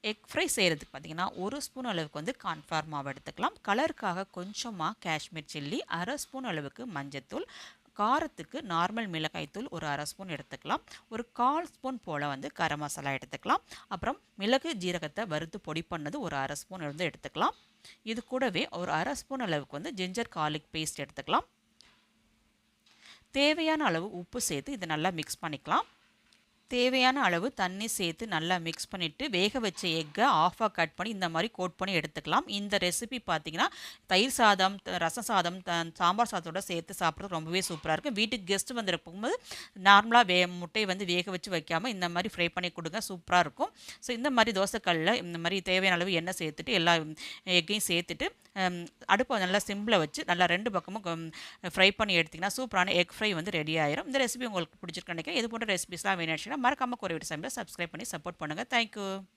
Egg fry செய்கிறதுக்கு பார்த்திங்கன்னா 1 spoon அளவுக்கு வந்து கார்ன்ஃப்ளவர் மாவு எடுத்துக்கலாம். கலருக்காக கொஞ்சமாக காஷ்மீர் சில்லி, 1/2 ஸ்பூன் அளவுக்கு மஞ்சத்தூள், காரத்துக்கு நார்மல் மிளகாய்த்தூள் ஒரு 1/2 ஸ்பூன் எடுத்துக்கலாம். ஒரு 1/4 ஸ்பூன் போல் வந்து கரம் மசாலா எடுத்துக்கலாம். அப்புறம் மிளகு ஜீரகத்தை வறுத்து பொடி பண்ணது ஒரு 1/2 ஸ்பூன் வந்து எடுத்துக்கலாம். இது கூடவே ஒரு 1/2 ஸ்பூன் அளவுக்கு வந்து ஜிஞ்சர் கார்லிக் பேஸ்ட் எடுத்துக்கலாம். தேவையான அளவு உப்பு சேர்த்து இதை நல்லா மிக்ஸ் பண்ணிக்கலாம். தேவையான அளவு தண்ணி சேர்த்து நல்லா மிக்ஸ் பண்ணிவிட்டு வேக வச்ச எக்கை ஆஃபாக கட் பண்ணி இந்த மாதிரி கோட் பண்ணி எடுத்துக்கலாம். இந்த ரெசிபி பார்த்திங்கன்னா தயிர் சாதம், ரசம் சாதம், சாம்பார் சாதத்தோடு சேர்த்து சாப்பிட்றது ரொம்பவே சூப்பராக இருக்கும். வீட்டுக்கு கெஸ்ட்டு வந்து இருக்கும்போது நார்மலாக முட்டையை வந்து வேக வச்சு வைக்காமல் இந்த மாதிரி ஃப்ரை பண்ணி கொடுங்க, சூப்பராக இருக்கும். ஸோ இந்த மாதிரி தோசைக்கல்லில் இந்த மாதிரி தேவையான அளவு எண்ணெய் சேர்த்துட்டு எல்லா எக்கையும் சேர்த்துட்டு அடுப்பை நல்லா சிம்பில் வச்சு நல்லா 2 பக்கமும் ஃப்ரை பண்ணி எடுத்திங்கன்னா சூப்பரான எக் ஃப்ரை வந்து ரெடி ஆயிரும். இந்த ரெசிபி உங்களுக்கு பிடிச்சிருக்கு நினைக்கிறேன். இது போன்ற ரெசிபிஸ்லாம் வேணும்னு மறக்காமல் குறைவிட்டு சமையல் சப்ஸ்கிரைப் பண்ணி சப்போர்ட் பண்ணுங்கள். தேங்க்யூ.